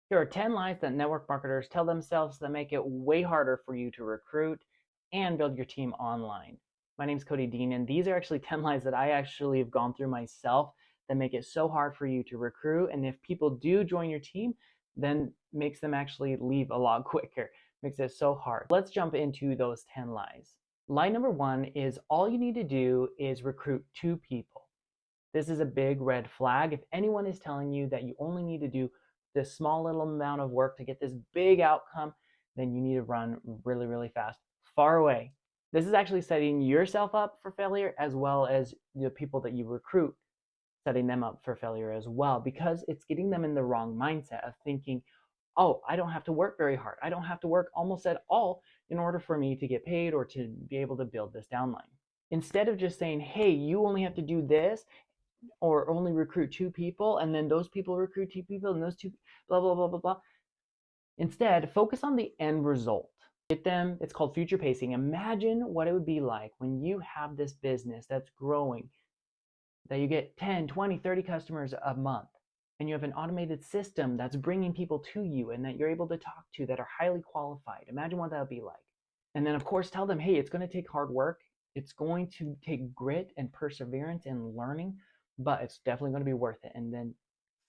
Here are 10 lies that network marketers tell themselves that make it way harder for you to recruit and build your team online. My name is Cody Dean, and these are actually 10 lies that I actually have gone through myself that make it so hard for you to recruit. And if people do join your team, then makes them actually leave a lot quicker, makes it so hard. Let's jump into those 10 lies. Lie number one is all you need to do is recruit 2 people. This is a big red flag. If anyone is telling you that you only need to do this small little amount of work to get this big outcome, then you need to run really, really fast, far away. This is actually setting yourself up for failure as well as the people that you recruit, setting them up for failure as well, because it's getting them in the wrong mindset of thinking, oh, I don't have to work very hard. I don't have to work almost at all in order for me to get paid or to be able to build this downline. Instead of just saying, hey, you only have to do this or only recruit 2 people and then those people recruit 2 people and those 2 blah blah blah blah blah. Instead, focus on the end result. Get them, it's called future pacing. Imagine what it would be like when you have this business that's growing, that you get 10, 20, 30 customers a month, and you have an automated system that's bringing people to you and that you're able to talk to that are highly qualified. Imagine what that would be like. And then of course tell them, hey, it's going to take hard work. It's going to take grit and perseverance and learning, but it's definitely going to be worth it. And then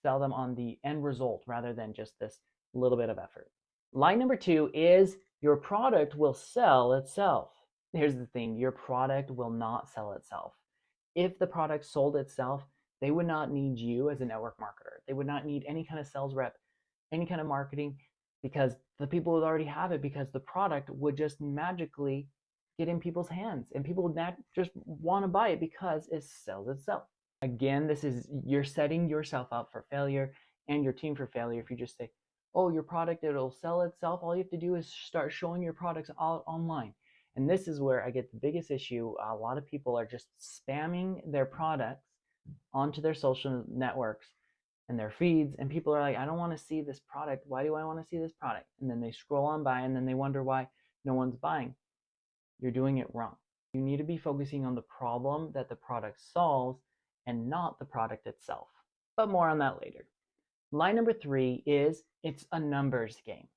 sell them on the end result rather than just this little bit of effort. Line number 2 is your product will sell itself. Here's the thing, your product will not sell itself. If the product sold itself, they would not need you as a network marketer. They would not need any kind of sales rep, any kind of marketing, because the people would already have it, because the product would just magically get in people's hands and people would not just want to buy it because it sells itself. Again, this is, you're setting yourself up for failure and your team for failure if you just say, oh, your product, it'll sell itself. All you have to do is start showing your products all online. And this is where I get the biggest issue. A lot of people are just spamming their products onto their social networks and their feeds, and people are like, I don't want to see this product. Why do I want to see this product? And then they scroll on by and then they wonder why no one's buying. You're doing it wrong. You need to be focusing on the problem that the product solves and not the product itself. But more on that later. Line number 3 is it's a numbers game.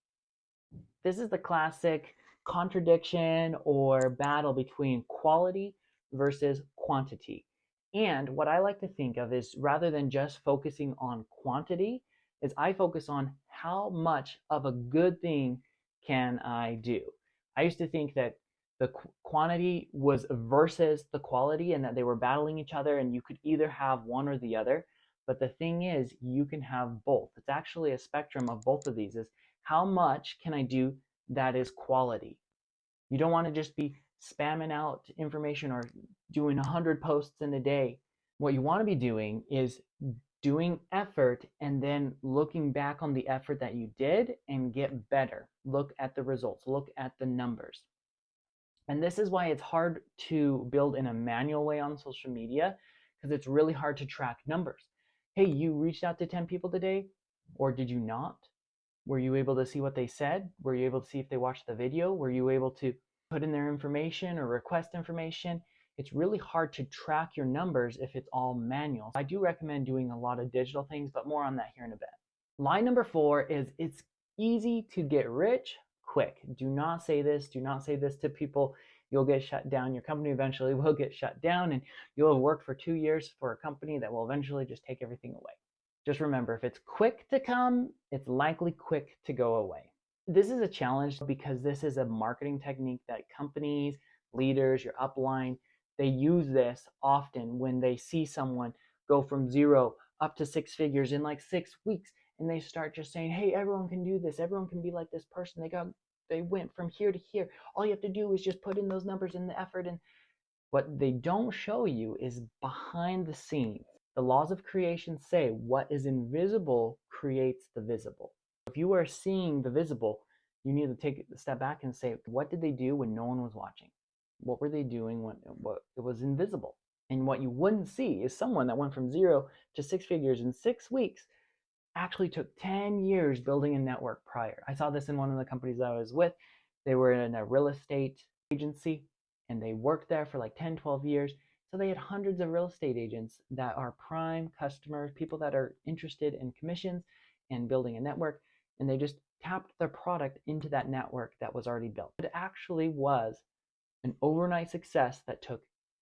This is the classic contradiction or battle between quality versus quantity. And what I like to think of is, rather than just focusing on quantity, is I focus on how much of a good thing can I do. I used to think that the quantity was versus the quality and that they were battling each other and you could either have one or the other. But the thing is, you can have both. It's actually a spectrum of both of these. Is how much can I do that is quality? You don't want to just be spamming out information or doing 100 posts in a day. What you want to be doing is doing effort and then looking back on the effort that you did and get better. Look at the results, look at the numbers. And this is why it's hard to build in a manual way on social media, because it's really hard to track numbers. Hey, you reached out to 10 people today, or did you not? Were you able to see what they said? Were you able to see if they watched the video? Were you able to put in their information or request information? It's really hard to track your numbers if it's all manual. I do recommend doing a lot of digital things, but more on that here in a bit. Line number 4 is it's easy to get rich quick. Do not say this. Do not say this to people. You'll get shut down. Your company eventually will get shut down, and you'll have worked for 2 years for a company that will eventually just take everything away. Just remember, if it's quick to come, it's likely quick to go away. This is a challenge because this is a marketing technique that companies, leaders, your upline, they use this often when they see someone go from 0 up to 6 figures in like 6 weeks, and they start just saying, hey, everyone can do this. Everyone can be like this person. They went from here to here. All you have to do is just put in those numbers and the effort. And what they don't show you is behind the scenes. The laws of creation say what is invisible creates the visible. If you are seeing the visible, you need to take a step back and say, what did they do when no one was watching? What were they doing when it was invisible? And what you wouldn't see is someone that went from 0 to 6 figures in 6 weeks actually took 10 years building a network prior. I saw this in one of the companies that I was with. They were in a real estate agency and they worked there for like 10, 12 years. So they had hundreds of real estate agents that are prime customers, people that are interested in commissions and building a network. and they just tapped their product into that network that was already built. It actually was an overnight success that took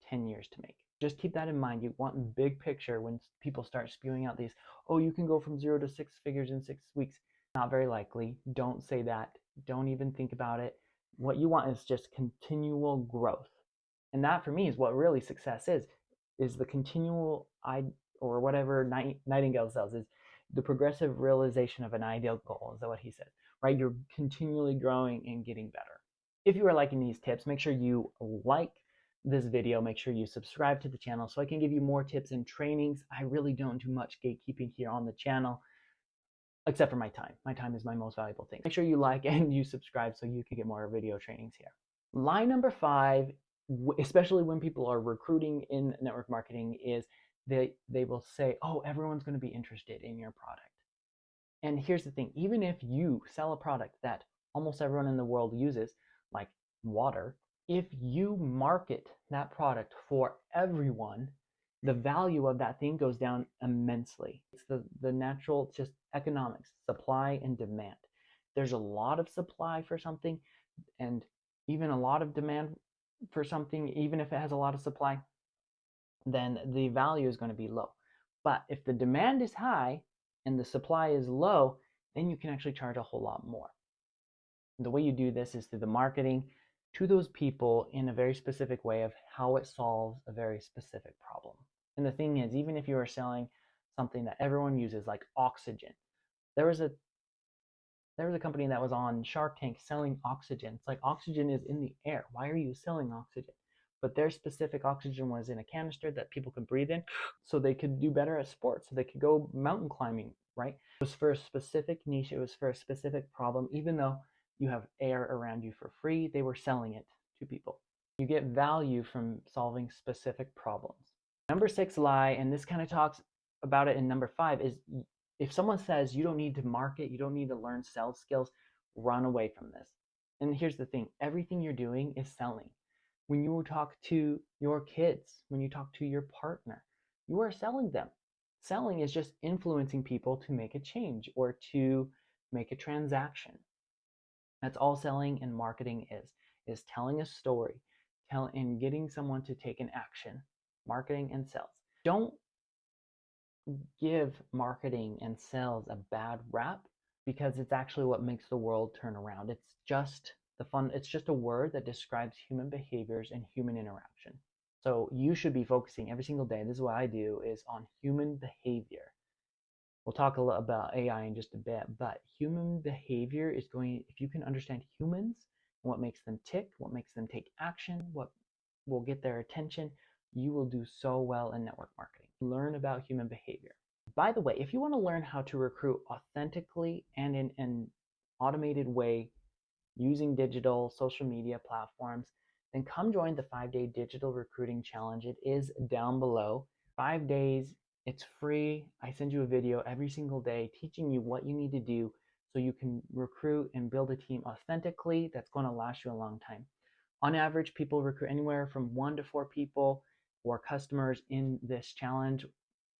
10 years to make. Just keep that in mind. You want big picture when people start spewing out these, oh, you can go from 0 to 6 figures in 6 weeks. Not very likely. Don't say that. Don't even think about it. What you want is just continual growth. And that for me is what really success is the continual, or whatever Nightingale says, is the progressive realization of an ideal goal. Is that what he said? Right? You're continually growing and getting better. If you are liking these tips, make sure you like this video. Make sure you subscribe to the channel so I can give you more tips and trainings. I really don't do much gatekeeping here on the channel, except for my time. My time is my most valuable thing. Make sure you like and you subscribe so you can get more video trainings here. Line number 5, especially when people are recruiting in network marketing, is they will say, oh, everyone's going to be interested in your product. And here's the thing, even if you sell a product that almost everyone in the world uses, like water, if you market that product for everyone, the value of that thing goes down immensely. It's the natural, just economics, supply and demand. There's a lot of supply for something and even a lot of demand for something, even if it has a lot of supply, then the value is going to be low. But if the demand is high and the supply is low, then you can actually charge a whole lot more. The way you do this is through the marketing to those people in a very specific way of how it solves a very specific problem. And the thing is, even if you are selling something that everyone uses, like oxygen, there was a company that was on Shark Tank selling oxygen. It's like, oxygen is in the air. Why are you selling oxygen? But their specific oxygen was in a canister that people could breathe in so they could do better at sports, so they could go mountain climbing, right? It was for a specific niche. It was for a specific problem. Even though you have air around you for free, they were selling it to people. You get value from solving specific problems. Number 6 lie, and this kind of talks about it in number 5, is if someone says you don't need to market, you don't need to learn sales skills, run away from this. And here's the thing, everything you're doing is selling. When you talk to your kids, when you talk to your partner, you are selling them. Selling is just influencing people to make a change or to make a transaction. That's all selling and marketing is telling a story, and getting someone to take an action. Marketing and sales. Don't give marketing and sales a bad rap, because it's actually what makes the world turn around. It's just a word that describes human behaviors and human interaction. So you should be focusing every single day, this is what I do, is on human behavior. We'll talk a lot about AI in just a bit, but human behavior is going, if you can understand humans, what makes them tick, what makes them take action, what will get their attention, you will do so well in network marketing. Learn about human behavior. By the way, if you want to learn how to recruit authentically and in an automated way using digital social media platforms, then come join the 5-day digital recruiting challenge. It is down below. 5 days, it's free. I send you a video every single day teaching you what you need to do so you can recruit and build a team authentically that's going to last you a long time. On average, people recruit anywhere from 1 to 4 people or customers in this challenge.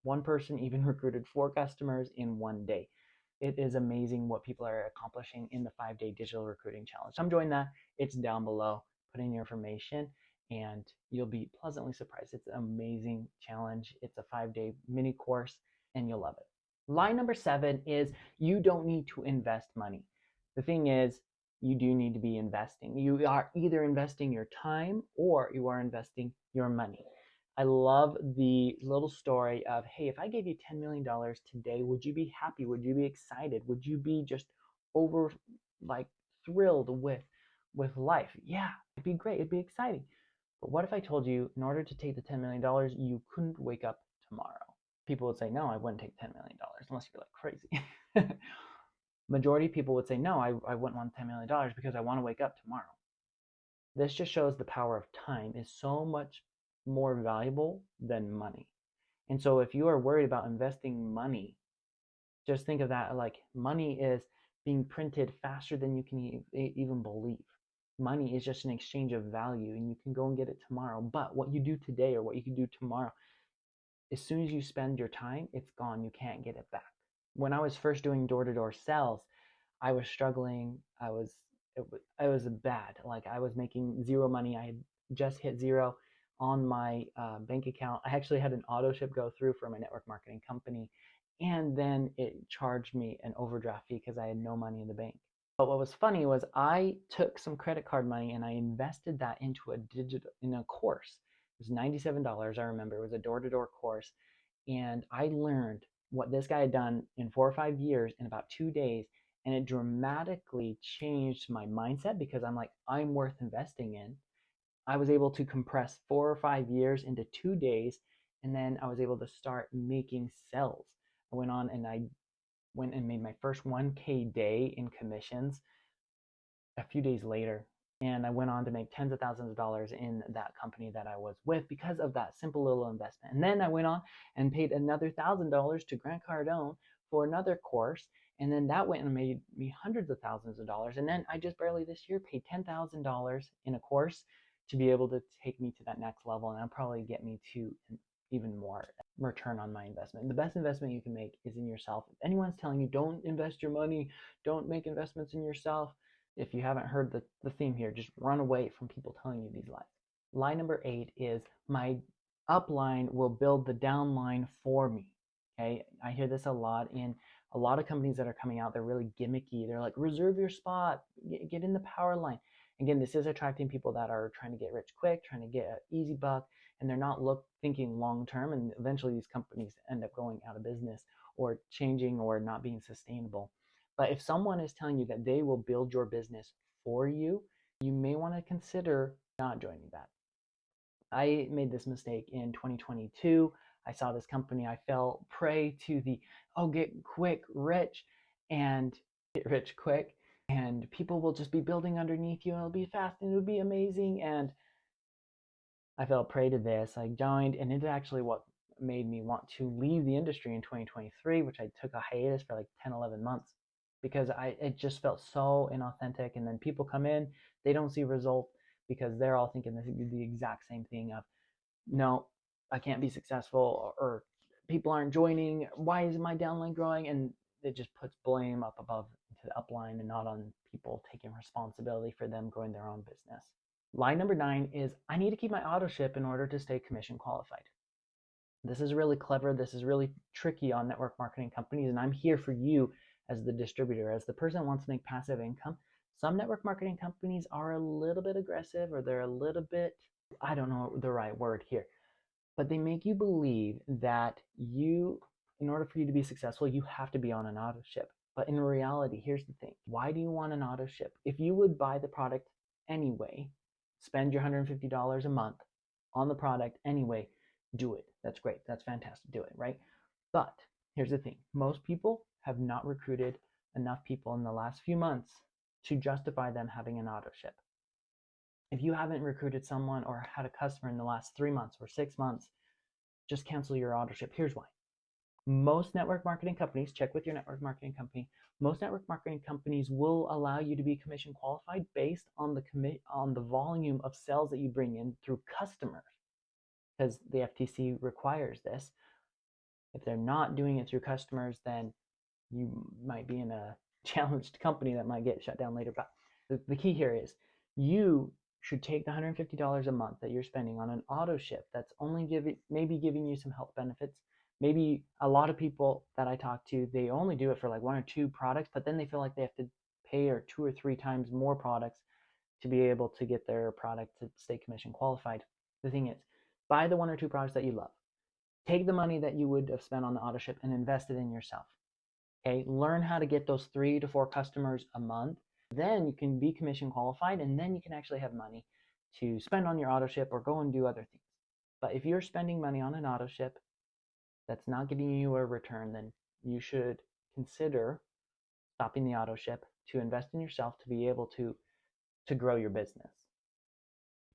One person even recruited 4 customers in 1 day. It is amazing what people are accomplishing in the 5-day digital recruiting challenge. Come join that. It's down below. Put in your information and you'll be pleasantly surprised. It's an amazing challenge. It's a 5-day mini course and you'll love it. Line number 7 is you don't need to invest money. The thing is, you do need to be investing. You are either investing your time or you are investing your money. I love the little story of, hey, if I gave you $10 million today, would you be happy? Would you be excited? Would you be just thrilled with life? Yeah, it'd be great. It'd be exciting. But what if I told you, in order to take the $10 million, you couldn't wake up tomorrow? People would say, no, I wouldn't take $10 million unless you're crazy. Majority of people would say, no, I wouldn't want $10 million because I want to wake up tomorrow. This just shows the power of time is so much more valuable than money. And so if you are worried about investing money, just think of that like money is being printed faster than you can even believe. Money is just an exchange of value and you can go and get it tomorrow. But what you do today or what you can do tomorrow, as soon as you spend your time, it's gone. You can't get it back. When I was first doing door-to-door sales, I was struggling. It was bad. Like I was making zero money. I had just hit zero on my bank account. I actually had an auto ship go through for my network marketing company, and then it charged me an overdraft fee because I had no money in the bank. But what was funny was I took some credit card money and I invested that into a course. It was $97. I remember it was a door-to-door course, and I learned what this guy had done in 4 or 5 years in about 2 days, and it dramatically changed my mindset because I'm like, I'm worth investing in. I was able to compress 4 or 5 years into 2 days, and then I was able to start making sales. I went and made my first 1K day in commissions a few days later. And I went on to make tens of thousands of dollars in that company that I was with because of that simple little investment. And then I went on and paid another $1,000 to Grant Cardone for another course. And then that went and made me hundreds of thousands of dollars. And then I just barely this year paid $10,000 in a course to be able to take me to that next level. And that'll probably get me to even more return on my investment. The best investment you can make is in yourself. If anyone's telling you don't invest your money, don't make investments in yourself, if you haven't heard the theme here, just run away from people telling you these lies. Lie number 8 is my upline will build the downline for me. Okay, I hear this a lot in a lot of companies that are coming out. They're really gimmicky. They're like, reserve your spot, get in the power line. Again, this is attracting people that are trying to get rich quick, trying to get an easy buck, and they're not thinking long term. And eventually these companies end up going out of business or changing or not being sustainable. But if someone is telling you that they will build your business for you, you may want to consider not joining that. I made this mistake in 2022. I saw this company. I fell prey to the, oh, get quick rich and get rich quick. And people will just be building underneath you and it'll be fast and it'll be amazing. And I fell prey to this. I joined, and it's actually what made me want to leave the industry in 2023, which I took a hiatus for like 10, 11 months because it just felt so inauthentic. And then people come in, they don't see results because they're all thinking the exact same thing of, no, I can't be successful, or people aren't joining. Why isn't my downline growing? And it just puts blame up above to the upline and not on people taking responsibility for them growing their own business. Line number 9 is I need to keep my auto ship in order to stay commission qualified. This is really clever. This is really tricky on network marketing companies, and I'm here for you as the distributor, as the person that wants to make passive income. Some network marketing companies are a little bit aggressive, or they're a little bit, I don't know the right word here, but they make you believe that in order for you to be successful, you have to be on an auto ship. But in reality, here's the thing. Why do you want an auto ship? If you would buy the product anyway, spend your $150 a month on the product anyway, do it. That's great. That's fantastic. Do it, right? But here's the thing. Most people have not recruited enough people in the last few months to justify them having an auto ship. If you haven't recruited someone or had a customer in the last 3 months or 6 months, just cancel your auto ship. Here's why. Most network marketing companies, check with your network marketing company, most network marketing companies will allow you to be commission qualified based on the volume of sales that you bring in through customers, because the FTC requires this. If they're not doing it through customers, then you might be in a challenged company that might get shut down later. But the key here is you should take the $150 a month that you're spending on an auto ship that's only maybe giving you some health benefits. Maybe a lot of people that I talk to, they only do it for like 1 or 2 products, but then they feel like they have to pay 2 or 3 times more products to be able to get their product to stay commission qualified. The thing is, buy the 1 or 2 products that you love. Take the money that you would have spent on the auto ship and invest it in yourself. Okay, learn how to get those 3 to 4 customers a month. Then you can be commission qualified, and then you can actually have money to spend on your auto ship or go and do other things. But if you're spending money on an auto ship that's not giving you a return, then you should consider stopping the auto ship to invest in yourself to be able to grow your business.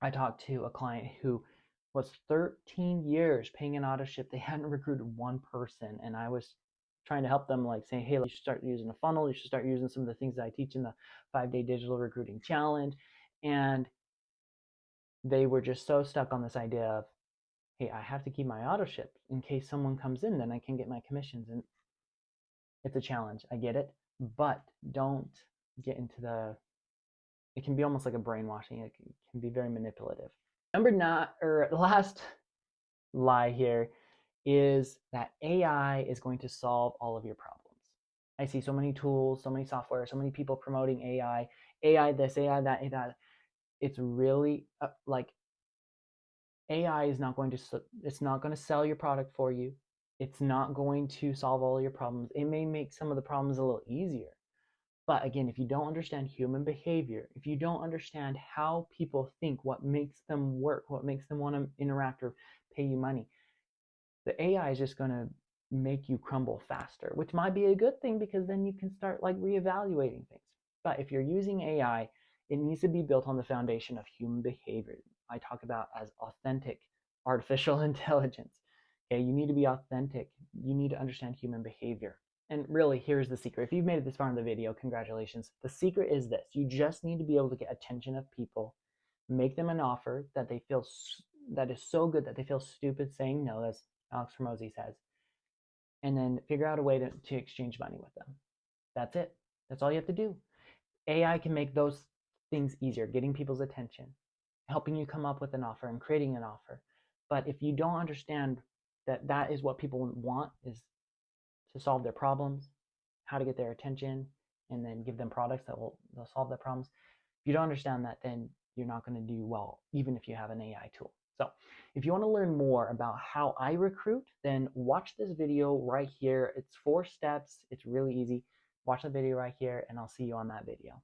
I talked to a client who was 13 years paying an auto ship. They hadn't recruited 1 person, and I was trying to help them, like saying, hey, you should start using a funnel. You should start using some of the things that I teach in the 5-day digital recruiting challenge. And they were just so stuck on this idea of, hey, I have to keep my auto ship in case someone comes in, then I can get my commissions. And it's a challenge. I get it. but don't get into it can be almost like a brainwashing. It can be very manipulative. Number nine, or the last lie here, is that AI is going to solve all of your problems. I see so many tools, so many software, so many people promoting AI this, AI that, AI that. It's really like AI is not going to, it's not going to sell your product for you. It's not going to solve all your problems. It may make some of the problems a little easier. But again, if you don't understand human behavior, if you don't understand how people think, what makes them work, what makes them want to interact or pay you money, the AI is just going to make you crumble faster, which might be a good thing because then you can start like reevaluating things. But if you're using AI, it needs to be built on the foundation of human behavior. I talk about as authentic artificial intelligence. Okay, you need to be authentic. You need to understand human behavior. And really, here's the secret. If you've made it this far in the video, congratulations. The secret is this. You just need to be able to get attention of people, make them an offer that they feel that is so good that they feel stupid saying no, as Alex Hormozi says, and then figure out a way to exchange money with them. That's it. That's all you have to do. AI can make those things easier, getting people's attention, helping you come up with an offer and creating an offer. But if you don't understand that that is what people want, is to solve their problems, how to get their attention, and then give them products that will solve their problems. If you don't understand that, then you're not going to do well, even if you have an AI tool. So if you want to learn more about how I recruit, then watch this video right here. It's 4 steps. It's really easy. Watch the video right here, and I'll see you on that video.